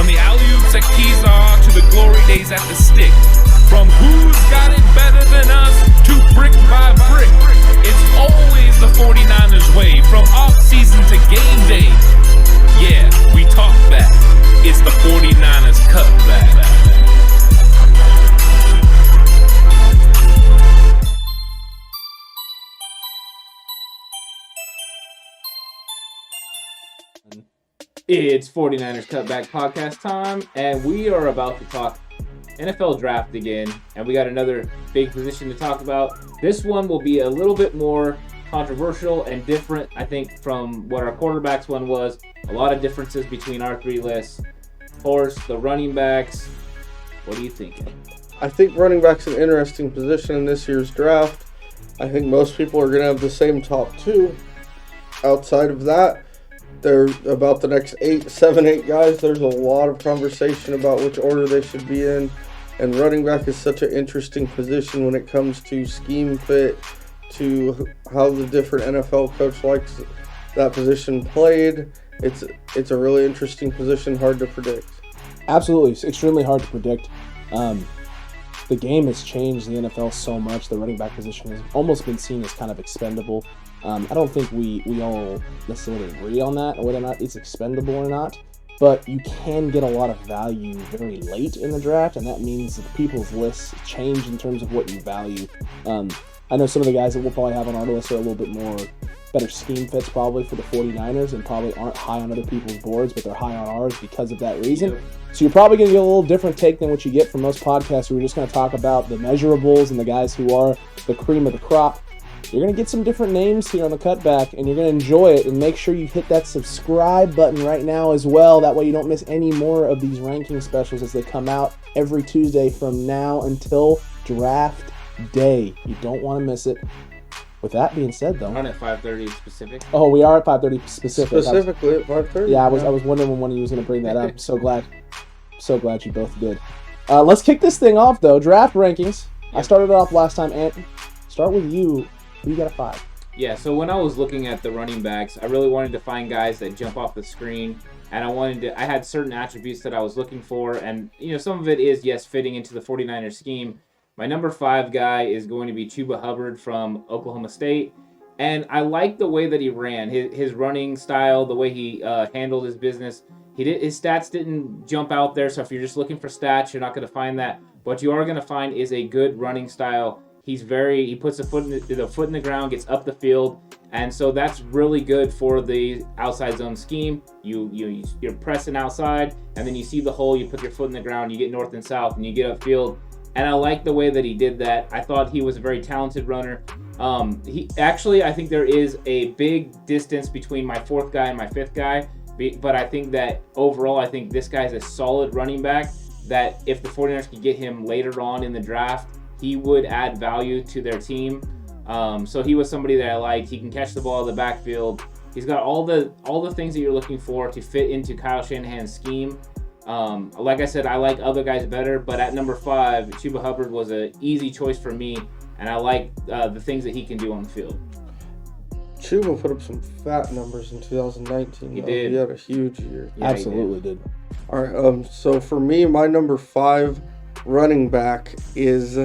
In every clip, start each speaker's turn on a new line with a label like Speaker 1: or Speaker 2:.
Speaker 1: From the alley-oops at Keysar to the glory days at the stick. From who's got it better than us to brick by brick. It's always the 49ers way. From off-season to game day. Yeah, we talk back. It's the 49ers Cutback.
Speaker 2: It's 49ers Cutback Podcast time, and we are about to talk NFL draft again, and we got another big position to talk about. This one will be a little bit more controversial and different, I think, from what our quarterbacks one was. A lot of differences between our three lists. Of course, the running backs. What are you thinking?
Speaker 3: I think running back's an interesting position in this year's draft. I think most people are going to have the same top two. Outside of that, there's about the next 8 guys. There's a lot of conversation about which order they should be in. And running back is such an interesting position when it comes to scheme fit, to how the different NFL coach likes that position played. It's a really interesting position, hard to predict.
Speaker 4: Absolutely. It's extremely hard to predict. The game has changed the NFL so much. The running back position has almost been seen as kind of expendable. I don't think we all necessarily agree on that, or whether or not it's expendable or not. But you can get a lot of value very late in the draft, and that means that people's lists change in terms of what you value. I know some of the guys that we'll probably have on our list are a little bit more better scheme fits probably for the 49ers and probably aren't high on other people's boards, but they're high on ours because of that reason. So you're probably going to get a little different take than what you get from most podcasts where we're just going to talk about the measurables and the guys who are the cream of the crop. You're going to get some different names here on the Cutback, and you're going to enjoy it. And make sure you hit that subscribe button right now as well. That way you don't miss any more of these ranking specials as they come out every Tuesday from now until draft day. You don't want to miss it. With that being said, though,
Speaker 2: Run at 5:30 specific.
Speaker 4: Oh, we are at 5:30 specific.
Speaker 3: Specifically at 5:30.
Speaker 4: Yeah, I was wondering when one of you was going to bring that up. So glad you both did. Let's kick this thing off, though. Draft rankings. I started it off last time. Ant, start with you. Who you got a 5?
Speaker 2: Yeah, so when I was looking at the running backs, I really wanted to find guys that jump off the screen, and I had certain attributes that I was looking for, and some of it is, yes, fitting into the 49ers scheme. My number 5 guy is going to be Chuba Hubbard from Oklahoma State, and I like the way that he ran, his running style, the way he handled his business. His stats didn't jump out there, so if you're just looking for stats, you're not going to find that. What you are going to find is a good running style. He puts the foot in the ground, gets up the field, and so that's really good for the outside zone scheme. You're pressing outside, and then you see the hole, you put your foot in the ground, you get north and south, and you get upfield. And I like the way that he did that. I thought he was a very talented runner. I think there is a big distance between my 4th guy and my 5th guy, but I think that overall, I think this guy is a solid running back that if the 49ers could get him later on in the draft, he would add value to their team. So he was somebody that I liked. He can catch the ball in the backfield. He's got all the things that you're looking for to fit into Kyle Shanahan's scheme. Like I said, I like other guys better, but at number 5, Chuba Hubbard was an easy choice for me, and I like the things that he can do on the field.
Speaker 3: Chuba put up some fat numbers in 2019.
Speaker 2: He did.
Speaker 3: He had a huge year.
Speaker 4: Yeah, absolutely did.
Speaker 3: All right. So for me, my number 5 running back is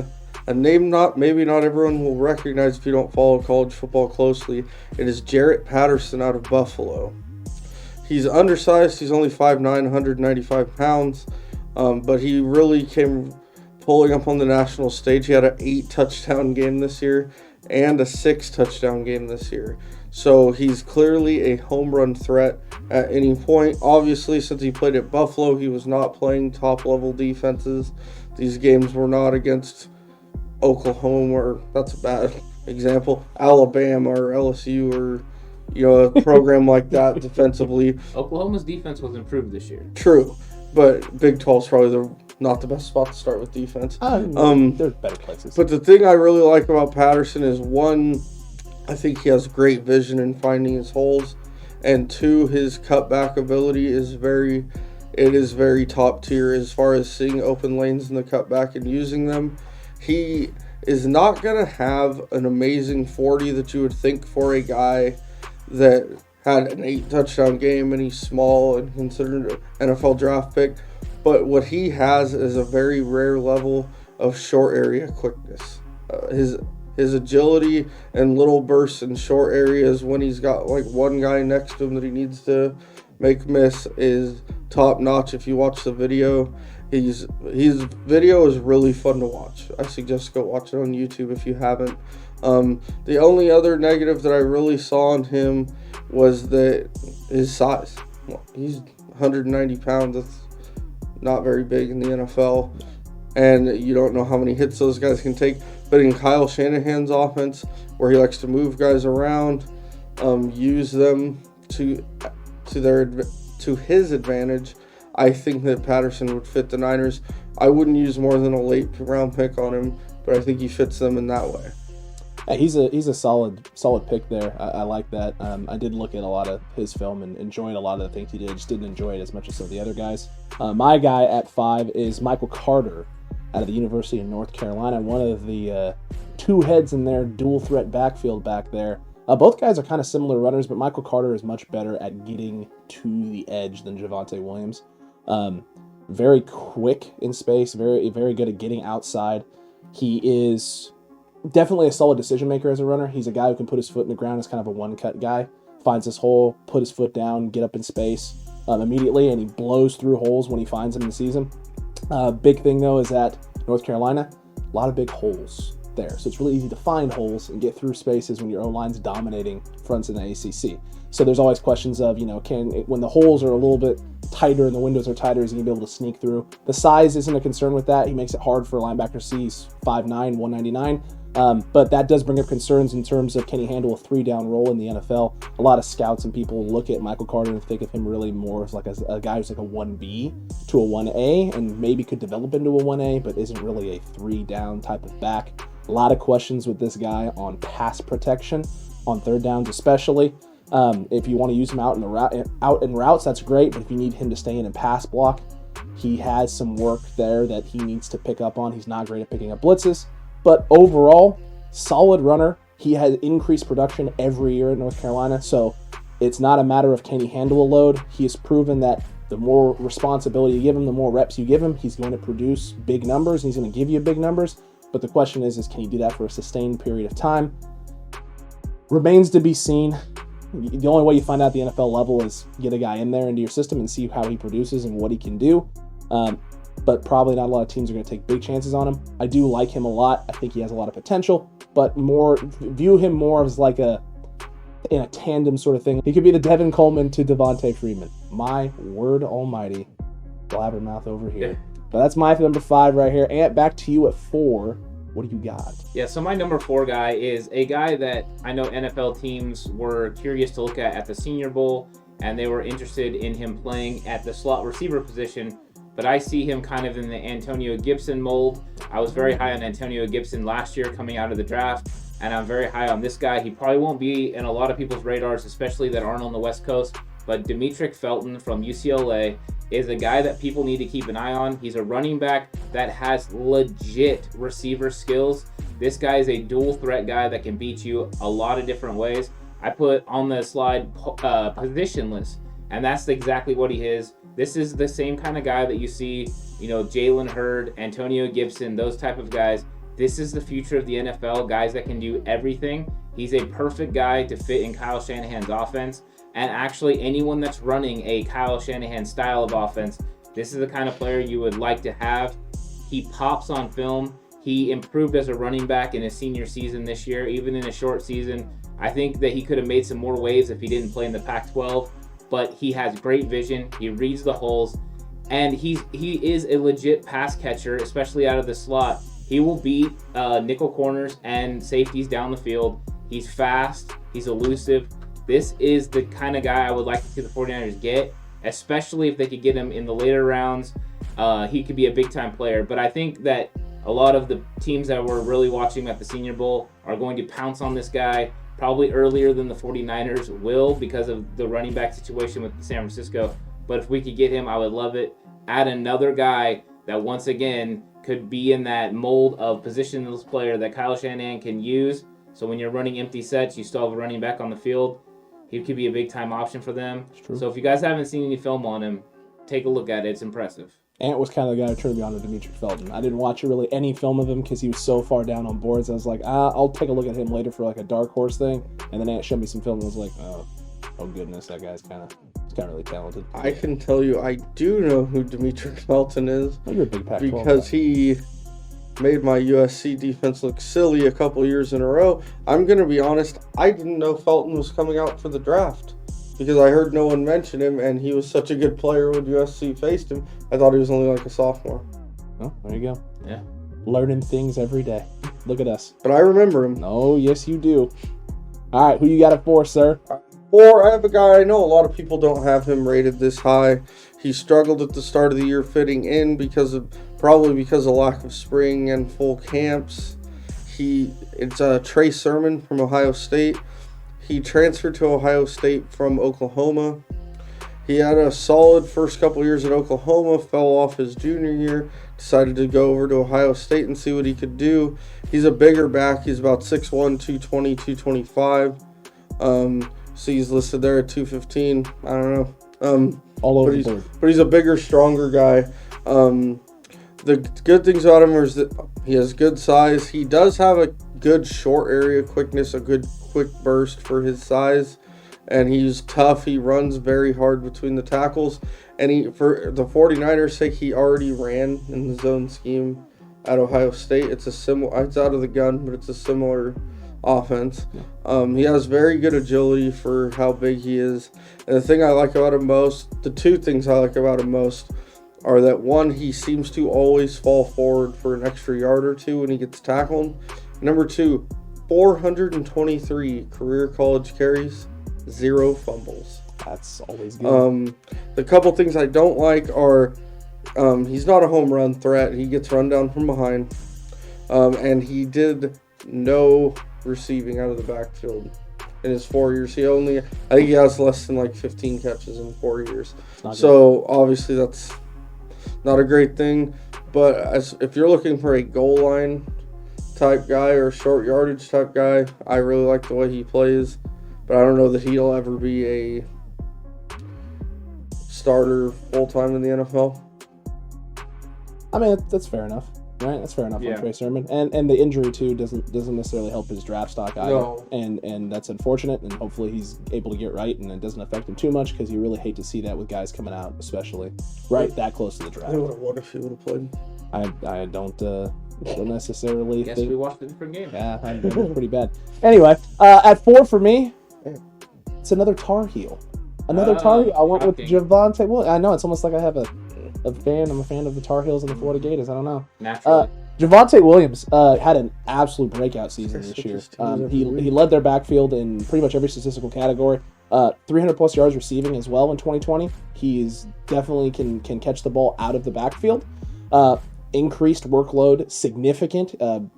Speaker 3: a name maybe not everyone will recognize if you don't follow college football closely. It is Jarrett Patterson out of Buffalo. He's undersized. He's only 5'9", 195 pounds, but he really came pulling up on the national stage. He had an 8-touchdown game this year and a 6-touchdown game this year. So he's clearly a home run threat at any point. Obviously, since he played at Buffalo, he was not playing top-level defenses. These games were not against Oklahoma, or that's a bad example, Alabama or LSU or a program like that defensively.
Speaker 2: Oklahoma's defense was improved this year.
Speaker 3: True, but Big 12 is probably not the best spot to start with defense.
Speaker 4: There's better places.
Speaker 3: But the thing I really like about Patterson is, 1, I think he has great vision in finding his holes, and 2, his cutback ability is very top tier as far as seeing open lanes in the cutback and using them. He is not going to have an amazing 40 that you would think for a guy that had an 8-touchdown game, and he's small and considered an NFL draft pick. But what he has is a very rare level of short area quickness. His agility and little bursts in short areas when he's got like one guy next to him that he needs to make miss is top notch. If you watch the video, his video is really fun to watch. I suggest go watch it on YouTube if you haven't. The only other negative that I really saw on him was that his size. Well, he's 190 pounds. That's not very big in the NFL. And you don't know how many hits those guys can take. But in Kyle Shanahan's offense, where he likes to move guys around, use them to his advantage, I think that Patterson would fit the Niners. I wouldn't use more than a late round pick on him, but I think he fits them in that way.
Speaker 4: Yeah, he's a solid pick there. I like that. I did look at a lot of his film and enjoyed a lot of the things he did. Just didn't enjoy it as much as some of the other guys. My guy at 5 is Michael Carter out of the University of North Carolina. One of the two heads in their dual threat backfield back there. Both guys are kind of similar runners, but Michael Carter is much better at getting to the edge than Javonte Williams. Very quick in space, very, very good at getting outside. He is definitely a solid decision maker as a runner. He's a guy who can put his foot in the ground as kind of a one-cut guy. Finds his hole, put his foot down, get up in space immediately, and he blows through holes when he finds them in the season. Big thing, though, is that North Carolina, a lot of big holes there. So it's really easy to find holes and get through spaces when your O-line's dominating fronts in the ACC. So there's always questions of, when the holes are a little bit tighter and the windows are tighter, is he going to be able to sneak through? The size isn't a concern with that. He makes it hard for a linebacker. He's 5'9", 199. But that does bring up concerns in terms of, can he handle a 3-down role in the NFL? A lot of scouts and people look at Michael Carter and think of him really more as like a guy who's like a 1B to a 1A, and maybe could develop into a 1A, but isn't really a 3-down type of back. A lot of questions with this guy on pass protection, on third downs especially. If you want to use him out in routes, that's great. But if you need him to stay in and pass block, he has some work there that he needs to pick up on. He's not great at picking up blitzes. But overall, solid runner. He has increased production every year at North Carolina. So it's not a matter of can he handle a load. He has proven that the more responsibility you give him, the more reps you give him, he's going to produce big numbers, and he's going to give you big numbers. But the question is can he do that for a sustained period of time? Remains to be seen. The only way you find out the NFL level is get a guy in there into your system and see how he produces and what he can do. But probably not a lot of teams are going to take big chances on him. I do like him a lot. I think he has a lot of potential, but view him more as like in a tandem sort of thing. He could be the Devin Coleman to Devontae Freeman. My word almighty. Blabbermouth over here. But that's my number 5 right here. Ant, back to you at 4. What do you got?
Speaker 2: Yeah, so my number 4 guy is a guy that I know NFL teams were curious to look at the Senior Bowl, and they were interested in him playing at the slot receiver position, but I see him kind of in the Antonio Gibson mold. I was very high on Antonio Gibson last year coming out of the draft, and I'm very high on this guy. He probably won't be in a lot of people's radars, especially that aren't on the West Coast, but Demetric Felton from UCLA is a guy that people need to keep an eye on. He's a running back that has legit receiver skills. This guy is a dual threat guy that can beat you a lot of different ways. I put on the slide positionless, and that's exactly what he is. This is the same kind of guy that you see, Jalen Hurd, Antonio Gibson, those type of guys. This is the future of the NFL, guys that can do everything. He's a perfect guy to fit in Kyle Shanahan's offense. And actually, anyone that's running a Kyle Shanahan style of offense, this is the kind of player you would like to have. He pops on film. He improved as a running back in his senior season this year, even in a short season. I think that he could have made some more waves if he didn't play in the Pac-12, but he has great vision. He reads the holes, and he is a legit pass catcher, especially out of the slot. He will beat nickel corners and safeties down the field. He's fast. He's elusive. This is the kind of guy I would like to see the 49ers get, especially if they could get him in the later rounds. He could be a big-time player, but I think that a lot of the teams that were really watching at the Senior Bowl are going to pounce on this guy probably earlier than the 49ers will because of the running back situation with San Francisco. But if we could get him, I would love it. Add another guy that, once again, could be in that mold of positionless player that Kyle Shanahan can use. So when you're running empty sets, you still have a running back on the field. he could be a big-time option for them.
Speaker 4: It's true.
Speaker 2: So if you guys haven't seen any film on him, take a look at it. It's impressive.
Speaker 4: Ant was kind of the guy who turned me on to Demetric Felton. I didn't watch really any film of him because he was so far down on boards. I was like, I'll take a look at him later for like a dark horse thing. And then Ant showed me some film and I was like, oh goodness, that guy's kind of really talented.
Speaker 3: I can tell you, I do know who Demetric Felton is.
Speaker 4: You're a big Pac-12
Speaker 3: because
Speaker 4: guy.
Speaker 3: he made my USC defense look silly a couple years in a row. I'm going to be honest, I didn't know Felton was coming out for the draft because I heard no one mention him, and he was such a good player when USC faced him. I thought he was only like a sophomore.
Speaker 4: Oh, there you go.
Speaker 2: Yeah.
Speaker 4: Learning things every day. Look at us.
Speaker 3: But I remember him.
Speaker 4: Oh, yes, you do. All right, who you got it for, sir?
Speaker 3: Or I have a guy, I know a lot of people don't have him rated this high. He struggled at the start of the year fitting in probably because of lack of spring and full camps. It's Trey Sermon from Ohio State. He transferred to Ohio State from Oklahoma. He had a solid first couple years at Oklahoma, fell off his junior year, decided to go over to Ohio State and see what he could do. He's a bigger back. He's about 6'1", 220, 225. So he's listed there at 215. I don't know.
Speaker 4: All over the board.
Speaker 3: But he's a bigger, stronger guy. The good things about him is that he has good size. He does have a good short area quickness, a good quick burst for his size. And he's tough. He runs very hard between the tackles. And for the 49ers' sake, he already ran in the zone scheme at Ohio State. It's out of the gun, but it's a similar offense. He has very good agility for how big he is. And the two things I like about him most are that, one, he seems to always fall forward for an extra yard or two when he gets tackled. Number two, 423 career college carries, 0 fumbles.
Speaker 4: That's always good.
Speaker 3: The couple things I don't like are he's not a home run threat. He gets run down from behind. And he did no receiving out of the backfield in his 4 years. I think he has less than like 15 catches in 4 years. So obviously that's not a great thing. But if you're looking for a goal line type guy or short yardage type guy, I really like the way he plays. But I don't know that he'll ever be a starter full-time in the NFL.
Speaker 4: I mean, that's fair enough, right? That's fair enough on Trey Sermon. And the injury, too, doesn't necessarily help his draft stock either.
Speaker 3: No.
Speaker 4: And that's unfortunate, and hopefully he's able to get right, and it doesn't affect him too much, because you really hate to see that with guys coming out, especially right that close to the draft.
Speaker 3: What if he would have played?
Speaker 4: I don't necessarily
Speaker 2: Guess
Speaker 4: think...
Speaker 2: we watched a different game.
Speaker 4: Yeah, I think it's pretty bad. Anyway, at 4 for me, it's another Tar Heel. Tar Heel. I went with Javonte. Well, I know, it's almost like I have a fan. I'm a fan of the Tar Heels and the Florida Gators. I don't know.
Speaker 2: Naturally.
Speaker 4: Javonte Williams had an absolute breakout season this year. He led their backfield in pretty much every statistical category. 300 plus yards receiving as well in 2020. He's definitely can catch the ball out of the backfield. Increased workload, significant,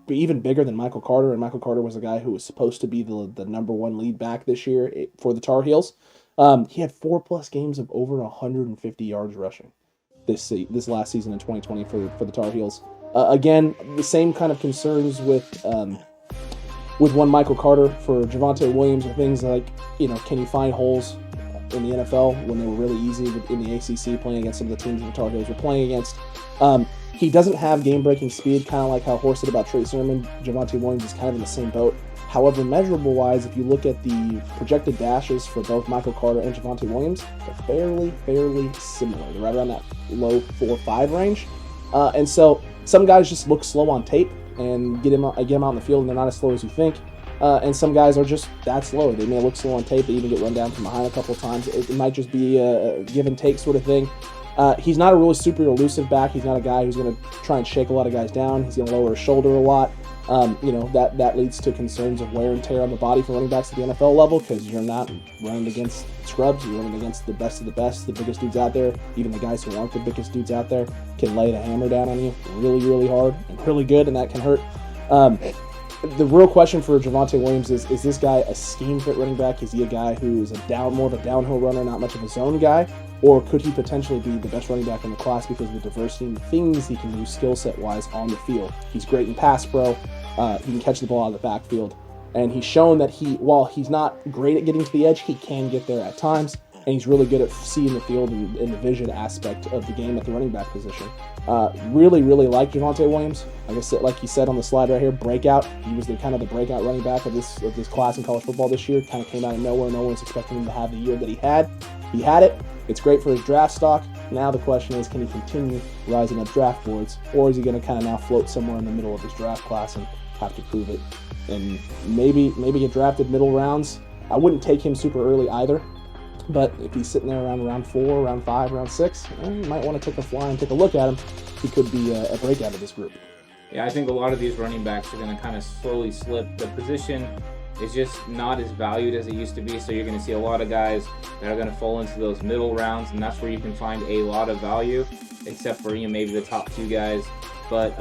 Speaker 4: even bigger than Michael Carter. And Michael Carter was a guy who was supposed to be the number one lead back this year for the Tar Heels. He had 4+ games of over 150 yards rushing this last season in 2020 for the Tar Heels. Again, the same kind of concerns with one Michael Carter for Javonte Williams are things like, can you find holes in the NFL when they were really easy in the ACC playing against some of the teams the Tar Heels were playing against. He doesn't have game-breaking speed, kind of like how Horst said about Trey Sermon. Javonte Williams is kind of in the same boat. However, measurable-wise, if you look at the projected dashes for both Michael Carter and Javonte Williams, they're fairly similar. They're right around that low 4.5 range. And so some guys just look slow on tape and get him out in the field, and they're not as slow as you think. And some guys are just that slow. They may look slow on tape. They even get run down from behind a couple of times. It might just be a give-and-take sort of thing. He's not a really super elusive back. He's not a guy who's going to try and shake a lot of guys down. He's going to lower his shoulder a lot. That leads to concerns of wear and tear on the body for running backs at the NFL level, because you're not running against scrubs. You're running against the best of the best, the biggest dudes out there. Even the guys who aren't the biggest dudes out there can lay the hammer down on you really, really hard and really good, and that can hurt. The real question for Javonte Williams is this guy a scheme-fit running back? Is he a guy who is more of a downhill runner, not much of a zone guy? Or could he potentially be the best running back in the class because of the diversity and things he can do skill set-wise on the field? He's great in pass pro. He can catch the ball out of the backfield. And he's shown that while he's not great at getting to the edge, he can get there at times. And he's really good at seeing the field and the vision aspect of the game at the running back position. Really, really like Javonte Williams. Like I said, like you said on the slide right here, breakout. He was the breakout running back of this class in college football this year. Kind of came out of nowhere. No one's expecting him to have the year that he had. He had it. It's great for his draft stock. Now the question is, can he continue rising up draft boards, or is he going to kind of now float somewhere in the middle of his draft class and have to prove it? And maybe get drafted middle rounds. I wouldn't take him super early either. But if he's sitting there around round 4, round 5, round 6, you might want to take a fly and take a look at him. He could be a breakout of this group.
Speaker 2: Yeah, I think a lot of these running backs are going to kind of slowly slip. The position is just not as valued as it used to be, so you're going to see a lot of guys that are going to fall into those middle rounds, and that's where you can find a lot of value, except for maybe the top 2 guys. But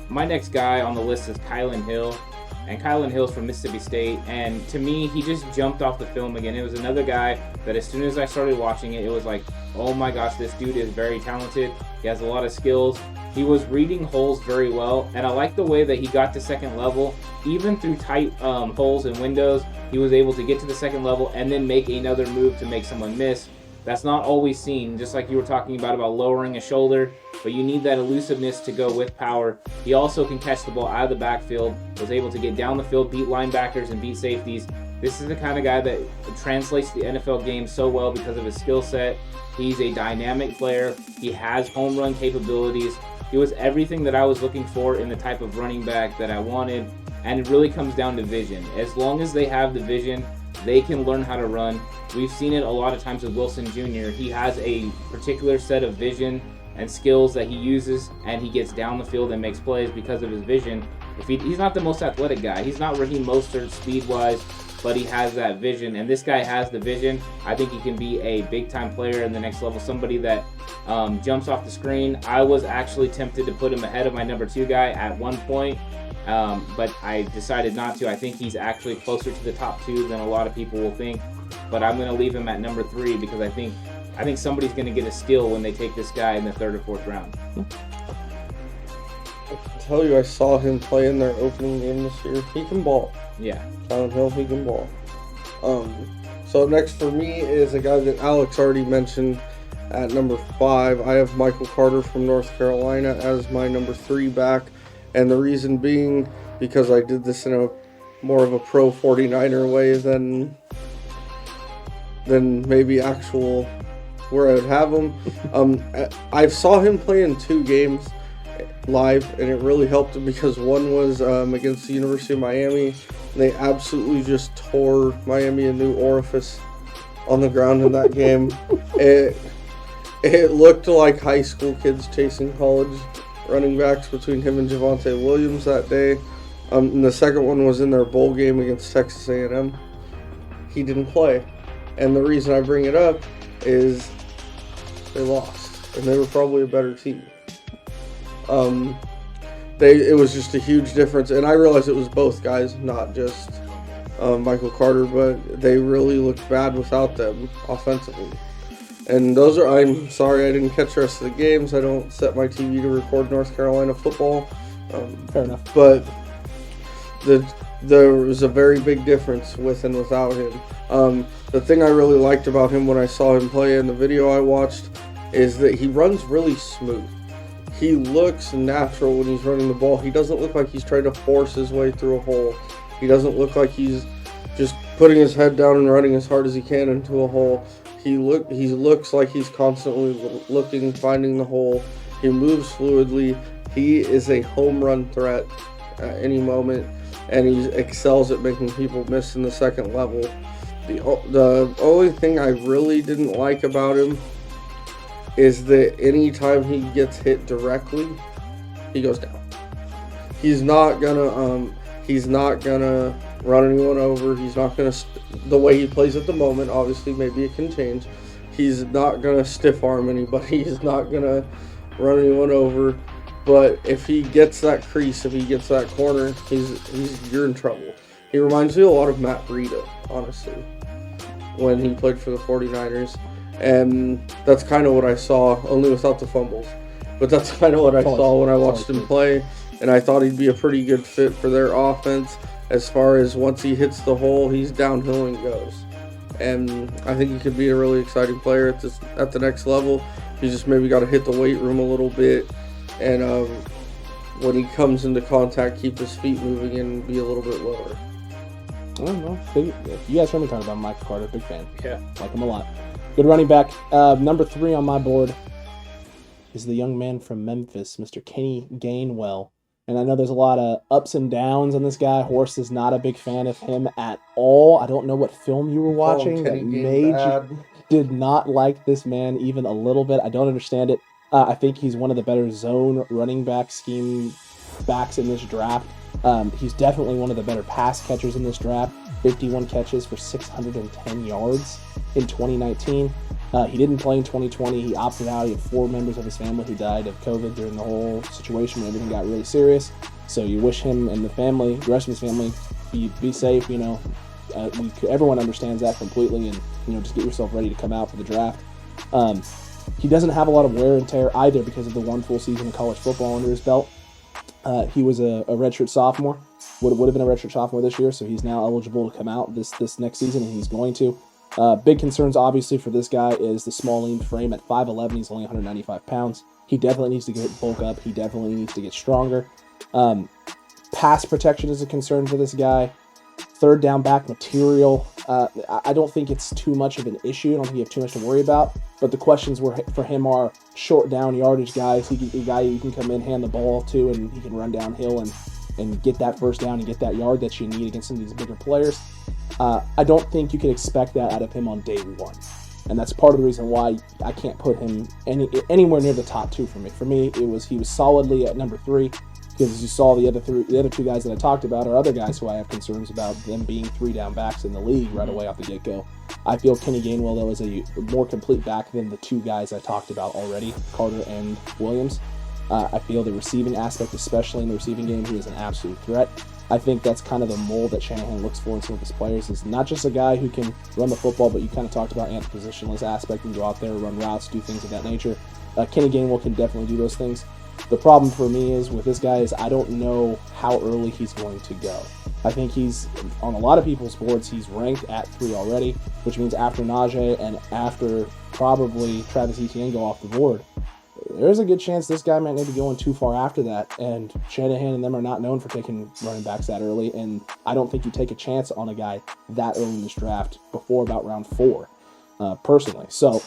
Speaker 2: my next guy on the list is Kylan Hill. And Kylan Hill's from Mississippi State, and to me, he just jumped off the film again. It was another guy that as soon as I started watching it, it was like, oh my gosh, this dude is very talented. He has a lot of skills. He was reading holes very well, and I like the way that he got to second level. Even through tight holes and windows, he was able to get to the second level and then make another move to make someone miss. That's not always seen, just like you were talking about lowering a shoulder, but you need that elusiveness to go with power. He also can catch the ball out of the backfield, was able to get down the field, beat linebackers, and beat safeties. This is the kind of guy that translates the NFL game so well because of his skill set. He's a dynamic player. He has home run capabilities. He was everything that I was looking for in the type of running back that I wanted, and it really comes down to vision. As long as they have the vision, they can learn how to run. We've seen it a lot of times with Wilson Jr. He has a particular set of vision and skills that he uses, and he gets down the field and makes plays because of his vision. He's not the most athletic guy. He's not Raheem Mostert speed-wise, but he has that vision, and this guy has the vision. I think he can be a big-time player in the next level, somebody that jumps off the screen. I was actually tempted to put him ahead of my number 2 guy at one point, but I decided not to. I think he's actually closer to the top 2 than a lot of people will think, but I'm going to leave him at number 3 because I think somebody's going to get a steal when they take this guy in the 3rd or 4th round.
Speaker 3: I can tell you, I saw him play in their opening game this year. He can ball.
Speaker 2: Yeah.
Speaker 3: Kylan Hill, he can ball. So next for me is a guy that Alex already mentioned at number 5. I have Michael Carter from North Carolina as my number 3 back. And the reason being because I did this in a more of a pro 49er way than maybe actual where I would have him. I saw him play in 2 games live, and it really helped him because one was against the University of Miami. They absolutely just tore Miami a new orifice on the ground in that game. It looked like high school kids chasing college running backs between him and Javonte Williams that day. And the second one was in their bowl game against Texas A&M. He didn't play. And the reason I bring it up is they lost, and they were probably a better team. It was just a huge difference, and I realized it was both guys, not just Michael Carter, but they really looked bad without them offensively. And I'm sorry I didn't catch the rest of the games. I don't set my TV to record North Carolina football.
Speaker 4: Fair enough.
Speaker 3: But there was a very big difference with and without him. The thing I really liked about him when I saw him play in the video I watched is that he runs really smooth. He looks natural when he's running the ball. He doesn't look like he's trying to force his way through a hole. He doesn't look like he's just putting his head down and running as hard as he can into a hole. He looks like he's constantly looking, finding the hole. He moves fluidly. He is a home run threat at any moment, and he excels at making people miss in the second level. The only thing I really didn't like about him is that anytime he gets hit directly, he goes down. He's not gonna run anyone over. He's not gonna the way he plays at the moment. Obviously, maybe it can change. He's not gonna stiff arm anybody. He's not gonna run anyone over. But if he gets that crease, if he gets that corner, you're in trouble. He reminds me a lot of Matt Breida, honestly, when he played for the 49ers. And that's kind of what I saw, only without the fumbles. But that's kind of what I saw when I watched him play. and I thought he'd be a pretty good fit for their offense. As far as once he hits the hole, he's downhill and goes. And I think he could be a really exciting player at the next level. He just maybe got to hit the weight room a little bit, and when he comes into contact, keep his feet moving and be a little bit lower.
Speaker 4: I don't know. You guys heard me talking about Michael Carter. Big fan.
Speaker 2: Yeah.
Speaker 4: Like him a lot. Good running back. Number 3 on my board is the young man from Memphis, Mr. Kenny Gainwell. And I know there's a lot of ups and downs on this guy. Horst is not a big fan of him at all. I don't know what film you were watching that made you did not like this man even a little bit. I don't understand it. I think he's one of the better zone running back scheme backs in this draft. He's definitely one of the better pass catchers in this draft. 51 catches for 610 yards in 2019. He didn't play in 2020. He opted out. He had 4 members of his family who died of COVID during the whole situation when everything got really serious. So you wish him and the family, the rest of his family, be safe. Everyone understands that completely, and just get yourself ready to come out for the draft. He doesn't have a lot of wear and tear either because of the 1 full season of college football under his belt. He was a redshirt sophomore. Would have been a redshirt sophomore this year, so he's now eligible to come out this next season, and he's going to. Big concerns, obviously, for this guy is the small, lean frame. At 5'11", he's only 195 pounds. He definitely needs to get bulk up. He definitely needs to get stronger. Pass protection is a concern for this guy. Third down back material. I don't think it's too much of an issue. I don't think you have too much to worry about. But the questions for him are short down yardage guys. He's a guy you can come in, hand the ball to, and he can run downhill and get that first down and get that yard that you need against some of these bigger players. I don't think you can expect that out of him on day 1. And that's part of the reason why I can't put him anywhere near the top 2 for me. For me, he was solidly at number 3, because as you saw, the other 2 guys that I talked about are other guys who I have concerns about them being 3 down backs in the league right away off the get-go. I feel Kenny Gainwell, though, is a more complete back than the 2 guys I talked about already, Carter and Williams. I feel the receiving aspect, especially in the receiving game, he is an absolute threat. I think that's kind of the mold that Shanahan looks for in some of his players, is not just a guy who can run the football, but you kind of talked about Ant's positionless aspect and go out there, run routes, do things of that nature. Kenny Gainwell can definitely do those things. The problem for me is with this guy is I don't know how early he's going to go. I think he's, on a lot of people's boards, he's ranked at 3 already, which means after Najee and after probably Travis Etienne go off the board. There's a good chance this guy might not be going too far after that, and Shanahan and them are not known for taking running backs that early, and I don't think you take a chance on a guy that early in this draft before about round 4, personally. So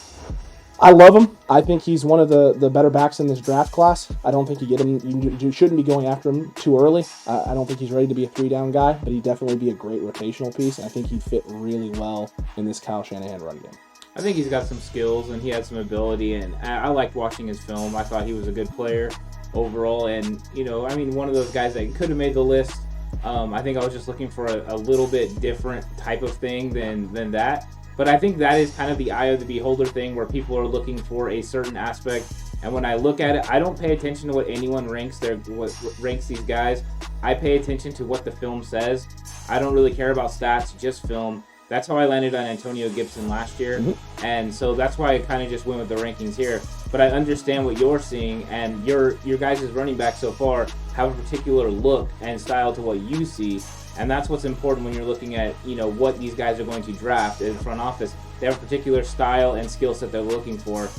Speaker 4: I love him. I think he's one of the better backs in this draft class. I don't think you get him. You shouldn't be going after him too early. I don't think he's ready to be a 3-down guy, but he'd definitely be a great rotational piece, and I think he'd fit really well in this Kyle Shanahan run game.
Speaker 2: I think he's got some skills and he has some ability, and I liked watching his film. I thought he was a good player overall, and one of those guys that could have made the list. I think I was just looking for a little bit different type of thing than that. But I think that is kind of the eye of the beholder thing, where people are looking for a certain aspect. And when I look at it, I don't pay attention to what anyone ranks these guys. I pay attention to what the film says. I don't really care about stats, just film. That's how I landed on Antonio Gibson last year. Mm-hmm. And so that's why I kind of just went with the rankings here. But I understand what you're seeing, and your guys' running back so far have a particular look and style to what you see. And that's what's important when you're looking at, what these guys are going to draft in front office. They have a particular style and skill set they're looking for.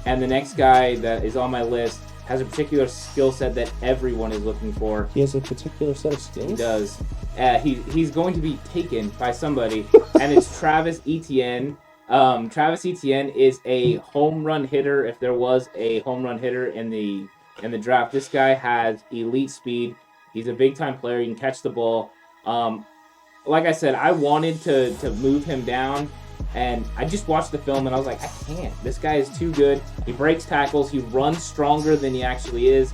Speaker 2: And the next guy that is on my list has a particular skill set that everyone is looking for.
Speaker 4: He has a particular set of skills?
Speaker 2: He does. He's going to be taken by somebody, and it's Travis Etienne. Travis Etienne is a home run hitter. If there was a home run hitter in the draft, this guy has elite speed. He's a big time player. He can catch the ball. Like I said, I wanted to move him down, and I just watched the film and I was like, I can't. This guy is too good. He breaks tackles. He runs stronger than he actually is.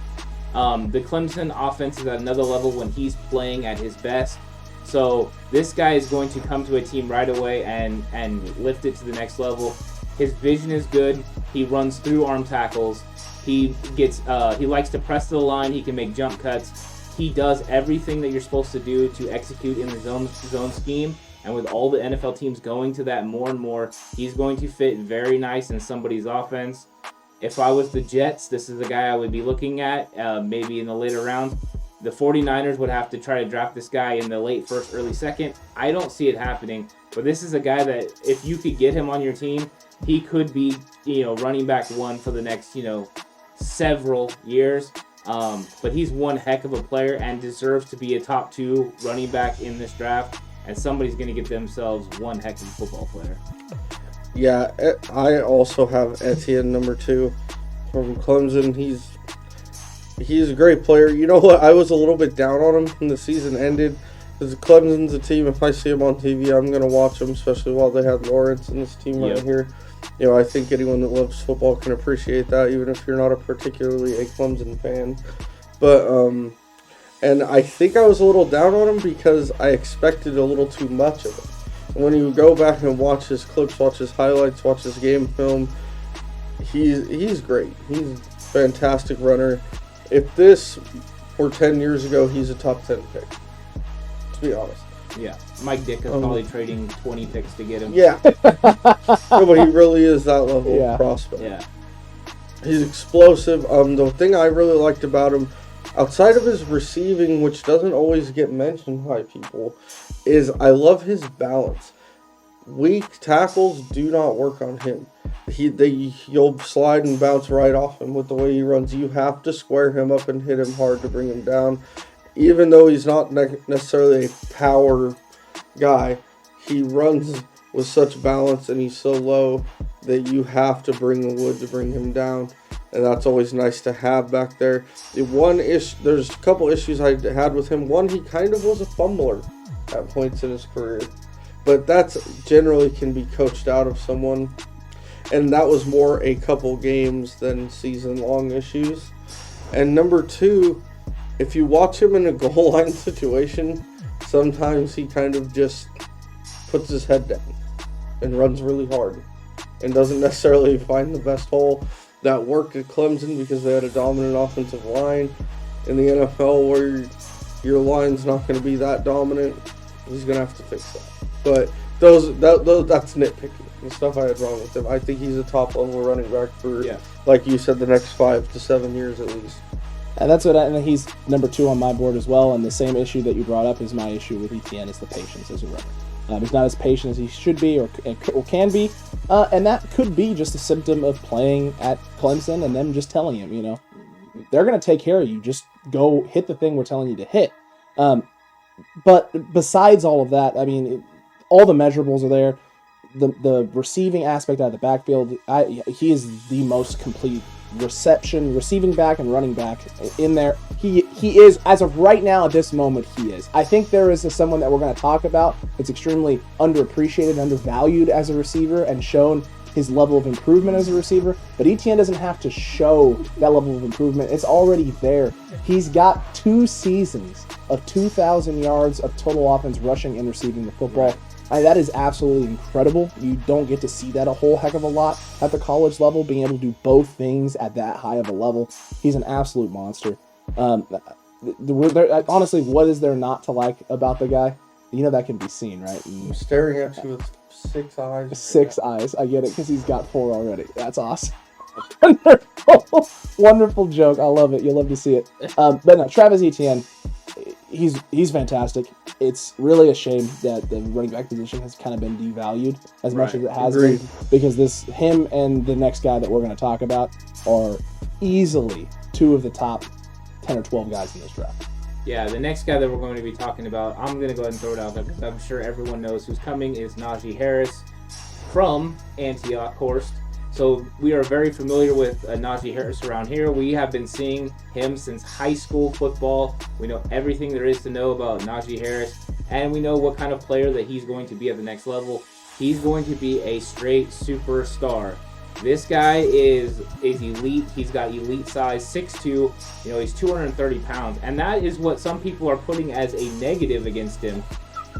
Speaker 2: The Clemson offense is at another level when he's playing at his best. So this guy is going to come to a team right away and lift it to the next level. His vision is good. He runs through arm tackles. He likes to press to the line. He can make jump cuts. He does everything that you're supposed to do to execute in the zone scheme. And with all the NFL teams going to that more and more, he's going to fit very nice in somebody's offense. If I was the Jets, this is the guy I would be looking at, maybe in the later rounds. the 49ers would have to try to draft this guy in the late first, early second. I don't see it happening. But this is a guy that if you could get him on your team, he could be, running back one for the next, several years. But he's one heck of a player and deserves to be a top 2 running back in this draft. And somebody's going to get themselves one heck of a football player.
Speaker 3: Yeah, I also have Etienne number 2 from Clemson. He's a great player. You know what? I was a little bit down on him when the season ended. Because Clemson's a team, if I see him on TV, I'm going to watch them, especially while they had Lawrence in this team right here. I think anyone that loves football can appreciate that, even if you're not particularly a Clemson fan. But, and I think I was a little down on him because I expected a little too much of him. When you go back and watch his clips, watch his highlights, watch his game film, he's great. He's a fantastic runner. If this were 10 years ago, he's a top 10 pick. To be honest.
Speaker 2: Yeah. Mike Dick is probably trading 20 picks to get him.
Speaker 3: Yeah. No, but he really is that level of prospect.
Speaker 2: Yeah.
Speaker 3: He's explosive. The thing I really liked about him, outside of his receiving, which doesn't always get mentioned by people, is I love his balance. Weak tackles do not work on him. You'll slide and bounce right off him with the way he runs. You have to square him up and hit him hard to bring him down. Even though he's not necessarily a power guy, he runs with such balance and he's so low that you have to bring the wood to bring him down. And that's always nice to have back there. There's a couple issues I had with him. One, he kind of was a fumbler at points in his career. But that's generally can be coached out of someone. And that was more a couple games than season-long issues. And number 2, if you watch him in a goal line situation, sometimes he kind of just puts his head down and runs really hard and doesn't necessarily find the best hole. That worked at Clemson because they had a dominant offensive line. In the NFL, where your line's not going to be that dominant, he's going to have to fix that. But that's nitpicking. The stuff I had wrong with him. I think he's a top-level running back for, like you said, the next 5 to 7 years at least.
Speaker 4: And that's and he's number 2 on my board as well. And the same issue that you brought up is my issue with Etienne is the patience as a runner. He's not as patient as he should be or can be, and that could be just a symptom of playing at Clemson and them just telling him, they're going to take care of you. Just go hit the thing we're telling you to hit. But besides all of that, I mean, all the measurables are there. The receiving aspect out of the backfield, he is the most complete receiving back and running back in there. He is, as of right now at this moment, he is. I think there is someone that we're going to talk about that's extremely underappreciated, undervalued as a receiver and shown his level of improvement as a receiver, but Etienne doesn't have to show that level of improvement. It's already there. He's got 2 seasons of 2,000 yards of total offense rushing and receiving the football. That is absolutely incredible. You don't get to see that a whole heck of a lot at the college level, being able to do both things at that high of a level. He's an absolute monster. Honestly, what is there not to like about the guy? That can be seen, right?
Speaker 3: I'm staring at you with 6 eyes.
Speaker 4: 6 eyes. I get it, because he's got 4 already. That's awesome. Wonderful joke. I love it. You'll love to see it. But no, Travis Etienne, he's fantastic. It's really a shame that the running back position has kind of been devalued as much as it has been, because him and the next guy that we're going to talk about are easily 2 of the top 10 or 12 guys in this draft.
Speaker 2: Yeah, the next guy that we're going to be talking about, I'm going to go ahead and throw it out there because I'm sure everyone knows who's coming, is Najee Harris from Antioch Horst. So we are very familiar with Najee Harris around here. We have been seeing him since high school football. We know everything there is to know about Najee Harris, and we know what kind of player that he's going to be at the next level. He's going to be a straight superstar. This guy is elite. He's got elite size, 6'2". He's 230 pounds, and that is what some people are putting as a negative against him,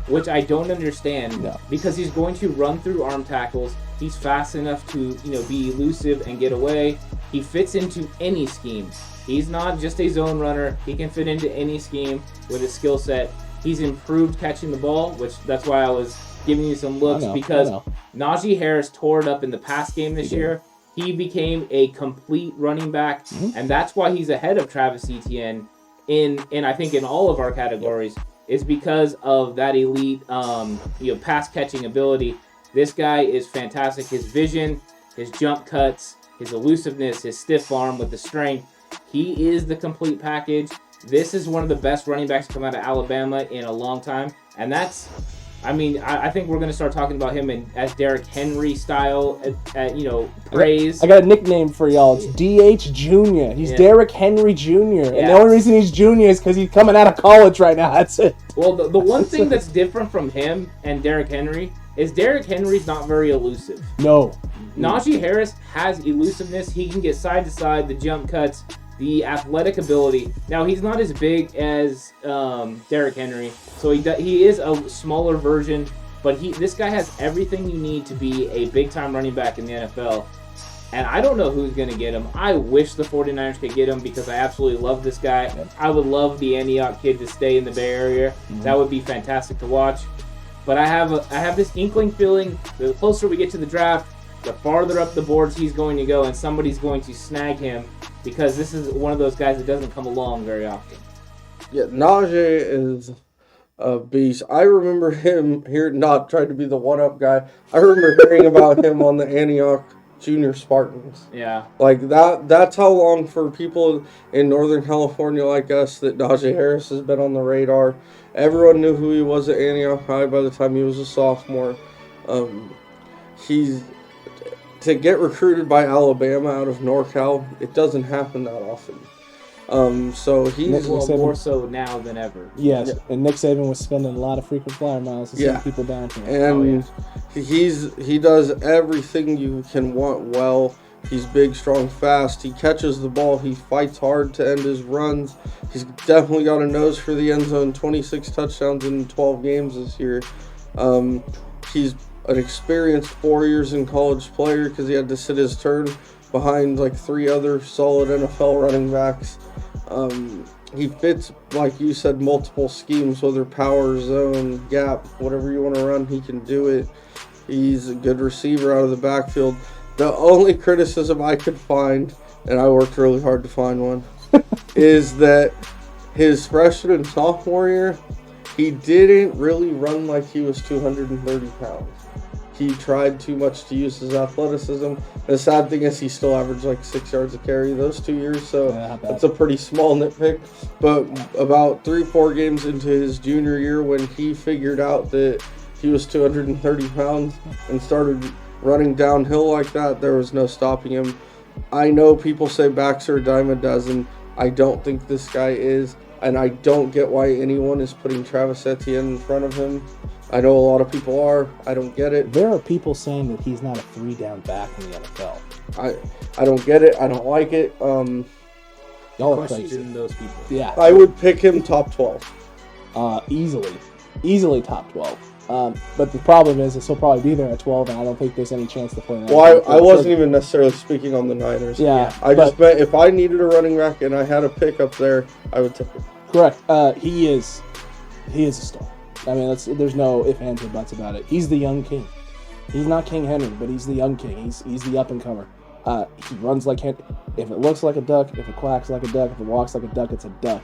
Speaker 2: which I don't understand, because he's going to run through arm tackles. He's fast enough to, be elusive and get away. He fits into any scheme. He's not just a zone runner. He can fit into any scheme with his skill set. He's improved catching the ball, which that's why I was giving you some looks, because Najee Harris tore it up in the pass game this year. He became a complete running back, and that's why he's ahead of Travis Etienne. in I think in all of our categories is because of that elite pass catching ability. This guy is fantastic. His vision, his jump cuts, his elusiveness, his stiff arm with the strength. He is the complete package. This is one of the best running backs to come out of Alabama in a long time. And that's, I think we're going to start talking about him as Derrick Henry style, praise.
Speaker 4: I got a nickname for y'all. It's DH Jr. He's Derrick Henry Jr. And the only reason he's Junior is because he's coming out of college right now. That's it.
Speaker 2: Well, the one thing that's different from him and Derrick Henry is Derrick Henry's not very elusive.
Speaker 4: No.
Speaker 2: Najee Harris has elusiveness. He can get side to side, the jump cuts, the athletic ability. Now, he's not as big as Derrick Henry, so he is a smaller version, but this guy has everything you need to be a big-time running back in the NFL, and I don't know who's going to get him. I wish the 49ers could get him because I absolutely love this guy. Yep. I would love the Antioch kid to stay in the Bay Area. Mm-hmm. That would be fantastic to watch. But I have this inkling feeling the closer we get to the draft, the farther up the boards he's going to go, and somebody's going to snag him because this is one of those guys that doesn't come along very often.
Speaker 3: Yeah, Najee is a beast. I remember him not trying to be the one-up guy. I remember hearing about him on the Antioch Junior Spartans.
Speaker 2: Yeah.
Speaker 3: Like, that's how long for people in Northern California like us that Najee Harris has been on the radar. Everyone knew who he was at Antioch High by the time he was a sophomore. To get recruited by Alabama out of NorCal, it doesn't happen that often. So he's
Speaker 2: more so now than ever.
Speaker 4: Yes, and Nick Saban was spending a lot of frequent flyer miles to send people down to
Speaker 3: And
Speaker 4: him.
Speaker 3: he does everything you can want well. He's big, strong, fast. He catches the ball. He fights hard to end his runs. He's definitely got a nose for the end zone. 26 touchdowns in 12 games this year. He's an experienced 4 years in college player because he had to sit his turn behind like 3 other solid NFL running backs. He fits, like you said, multiple schemes, whether power, zone, gap, whatever you want to run, he can do it. He's a good receiver out of the backfield. The only criticism I could find, and I worked really hard to find one, is that his freshman and sophomore year, he didn't really run like he was 230 pounds. He tried too much to use his athleticism. The sad thing is he still averaged like 6 yards a carry those 2 years, so that's a pretty small nitpick. But about 3-4 games into his junior year, when he figured out that he was 230 pounds and started running downhill like that, there was no stopping him. I know people say backs are a dime a dozen. I don't think this guy is, and I don't get why anyone is putting Travis Etienne in front of him. I know a lot of people are. I don't get it.
Speaker 4: There are people saying that he's not a 3-down back in the NFL.
Speaker 3: I don't get it. I don't like it.
Speaker 4: Y'all are crazy.
Speaker 2: Those people.
Speaker 4: Yeah.
Speaker 3: I would pick him top 12.
Speaker 4: Easily top 12. But the problem is he'll probably be there at 12, and I don't think there's any chance to play that.
Speaker 3: Well, I wasn't even necessarily speaking on the Niners.
Speaker 4: Yeah.
Speaker 3: I just meant if I needed a running back and I had a pick up there, I would take him.
Speaker 4: Correct. He is a star. I mean, there's no ifs, ands, or buts about it. He's the young king. He's not King Henry, but he's the young king. He's the up-and-comer. He runs like Henry. If it looks like a duck, if it quacks like a duck, if it walks like a duck, it's a duck.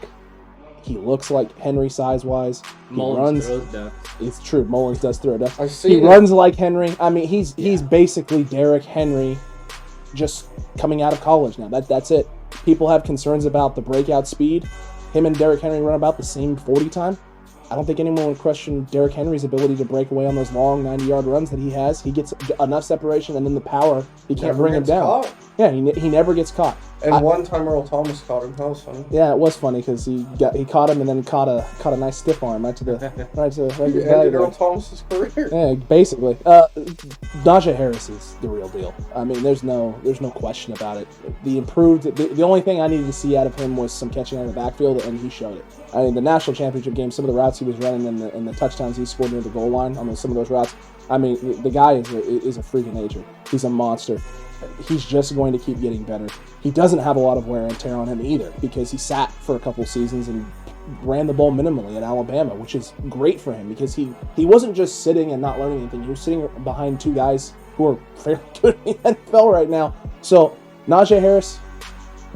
Speaker 4: He looks like Henry size-wise.
Speaker 2: Mullins throws ducks.
Speaker 4: It's true. Mullins does throw ducks.
Speaker 3: He
Speaker 4: runs like Henry. I mean, he's basically Derrick Henry just coming out of college now. That's it. People have concerns about the breakout speed. Him and Derrick Henry run about the same 40 time. I don't think anyone would question Derrick Henry's ability to break away on those long 90-yard runs that he has. He gets enough separation, and then the power, he can't bring him down.
Speaker 3: Caught.
Speaker 4: Yeah, he never gets caught.
Speaker 3: And one time Earl Thomas caught him. That was funny.
Speaker 4: Yeah, it was funny because he caught him and then caught a nice stiff arm right to the
Speaker 3: ended Earl Thomas's career.
Speaker 4: Yeah, basically. Najee Harris is the real deal. I mean, there's no question about it. The only thing I needed to see out of him was some catching out of the backfield, and he showed it. I mean, the national championship game, some of the routes he was running and the touchdowns he scored near the goal line on some of those routes. I mean, the guy is a freak of nature. He's a monster. He's just going to keep getting better. He doesn't have a lot of wear and tear on him either because he sat for a couple seasons and ran the ball minimally at Alabama, which is great for him because he wasn't just sitting and not learning anything. He was sitting behind 2 guys who are fairly good in the NFL right now. So, Najee Harris,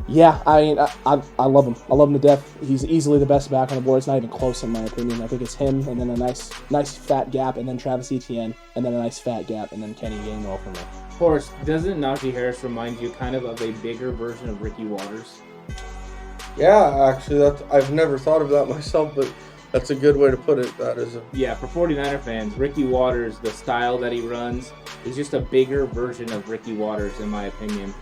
Speaker 4: Yeah, I mean, I love him. I love him to death. He's easily the best back on the board. It's not even close in my opinion. I think it's him, and then a nice fat gap, and then Travis Etienne, and then a nice fat gap, and then Kenny Gainwell for me.
Speaker 2: Of course, doesn't Najee Harris remind you kind of a bigger version of Ricky Waters?
Speaker 3: Yeah, actually, I've never thought of that myself, but that's a good way to put it. That is
Speaker 2: Yeah, for 49er fans, Ricky Waters, the style that he runs, is just a bigger version of Ricky Waters, in my opinion.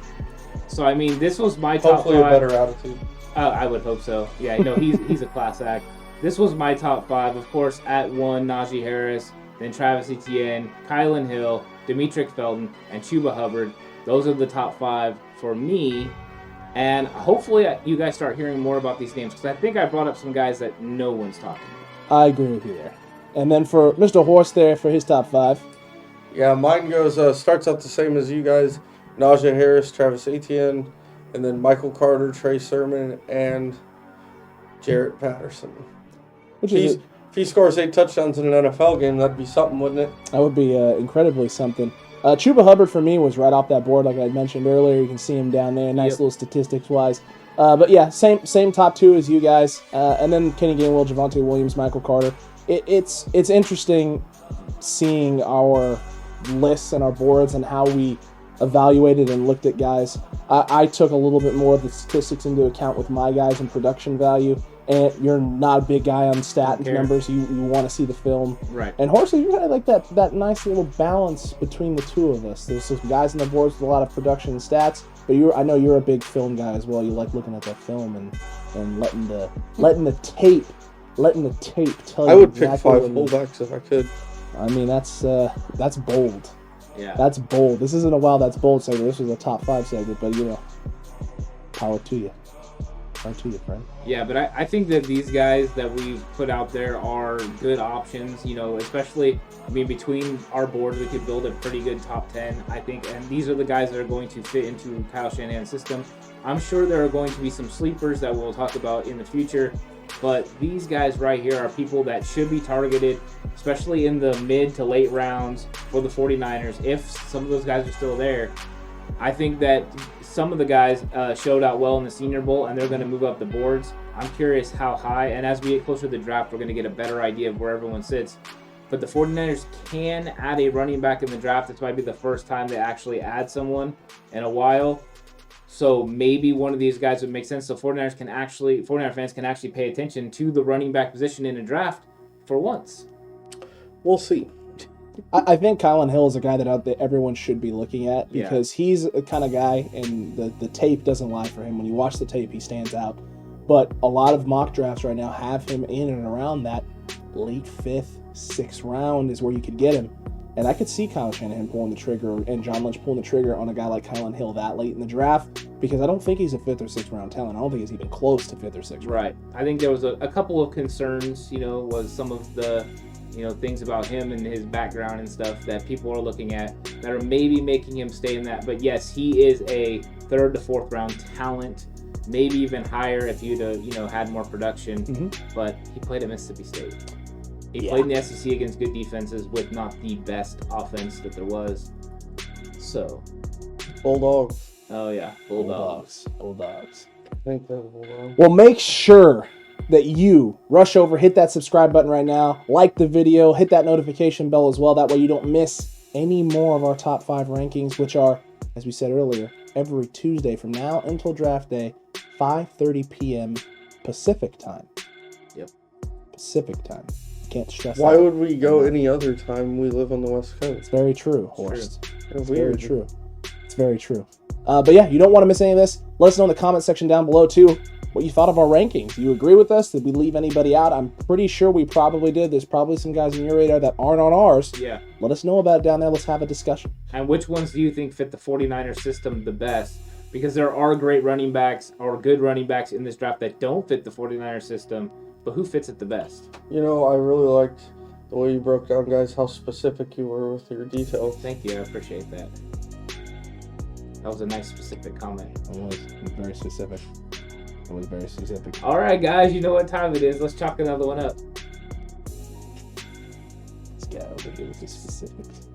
Speaker 2: So, I mean, this was my top
Speaker 3: hopefully
Speaker 2: 5.
Speaker 3: a better attitude.
Speaker 2: I would hope so. Yeah, no, he's a class act. This was my top 5. Of course, at 1, Najee Harris, then Travis Etienne, Kylan Hill, Demetric Felton, and Chuba Hubbard. Those are the top 5 for me. And hopefully you guys start hearing more about these names, because I think I brought up some guys that no one's talking about.
Speaker 4: I agree with you there. And then for Mr. Horst there for his top 5.
Speaker 3: Yeah, mine goes starts out the same as you guys. Najee Harris, Travis Etienne, and then Michael Carter, Trey Sermon, and Jarrett Patterson. If he scores 8 touchdowns in an NFL game, that'd be something, wouldn't it?
Speaker 4: That would be incredibly something. Chuba Hubbard for me was right off that board, like I mentioned earlier. You can see him down there, nice little statistics-wise. But yeah, same top 2 as you guys. And then Kenny Gainwell, Javonte Williams, Michael Carter. It's interesting seeing our lists and our boards and how we evaluated and looked at guys. I took a little bit more of the statistics into account with my guys and production value. And you're not a big guy on stat numbers. You want to see the film.
Speaker 2: Right.
Speaker 4: And Horsey, you're kind of like that nice little balance between the two of us. There's some guys on the boards with a lot of production and stats, but I know you're a big film guy as well. You like looking at that film and letting the tape tell you.
Speaker 3: I would
Speaker 4: exactly
Speaker 3: pick 5 fullbacks if I could.
Speaker 4: I mean, that's bold.
Speaker 2: Yeah.
Speaker 4: That's bold. This isn't a Wow That's Bold segment. This was a top 5 segment, but power to you. Power to you, friend.
Speaker 2: Yeah, but I think that these guys that we've put out there are good options, especially, between our board, we could build a pretty good top 10, I think, and these are the guys that are going to fit into Kyle Shanahan's system. I'm sure there are going to be some sleepers that we'll talk about in the future, but these guys right here are people that should be targeted, especially in the mid to late rounds for the 49ers. If some of those guys are still there, I think that some of the guys showed out well in the Senior Bowl, and they're going to move up the boards. I'm curious how high, and as we get closer to the draft, we're going to get a better idea of where everyone sits. But the 49ers can add a running back in the draft. This might be the first time they actually add someone in a while. So maybe one of these guys would make sense. So 49er fans can actually pay attention to the running back position in a draft for once.
Speaker 3: We'll see.
Speaker 4: I think Kylan Hill is a guy that everyone should be looking at because he's a kind of guy, and the tape doesn't lie for him. When you watch the tape, he stands out. But a lot of mock drafts right now have him in and around that late 5th, 6th round is where you could get him. And I could see Kyle Shanahan pulling the trigger and John Lynch pulling the trigger on a guy like Kylan Hill that late in the draft because I don't think he's a 5th or 6th round talent. I don't think he's even close to 5th or 6th round.
Speaker 2: Right. I think there was a couple of concerns, was some of the things about him and his background and stuff that people are looking at that are maybe making him stay in that. But yes, he is a 3rd to 4th round talent, maybe even higher if you'd had more production. Mm-hmm. But he played at Mississippi State. He played in the SEC against good defenses with not the best offense that there was. So,
Speaker 3: Bulldogs.
Speaker 2: Oh yeah, Bulldogs.
Speaker 3: I think that's Bulldogs.
Speaker 4: Well, make sure that you rush over, hit that subscribe button right now, like the video, hit that notification bell as well. That way you don't miss any more of our top 5 rankings, which are, as we said earlier, every Tuesday from now until draft day, 5:30 p.m. Pacific time.
Speaker 2: Yep.
Speaker 4: Pacific time. Can't stress
Speaker 3: Why
Speaker 4: that.
Speaker 3: would we go any other time? We live on the West Coast.
Speaker 4: It's very true, Horst.
Speaker 3: It's
Speaker 4: very true. It's very true. But yeah, you don't want to miss any of this. Let us know in the comment section down below, too, what you thought of our rankings. Do you agree with us? Did we leave anybody out? I'm pretty sure we probably did. There's probably some guys in your radar that aren't on ours.
Speaker 2: Yeah.
Speaker 4: Let us know about it down there. Let's have a discussion.
Speaker 2: And which ones do you think fit the 49ers system the best? Because there are great running backs or good running backs in this draft that don't fit the 49ers system, but who fits it the best?
Speaker 3: I really liked the way you broke down, guys, how specific you were with your details.
Speaker 2: Thank you. I appreciate that. That was a nice specific comment.
Speaker 4: It was very specific.
Speaker 2: All right, guys, you know what time it is. Let's chalk another one up.
Speaker 4: This guy over here with the specifics.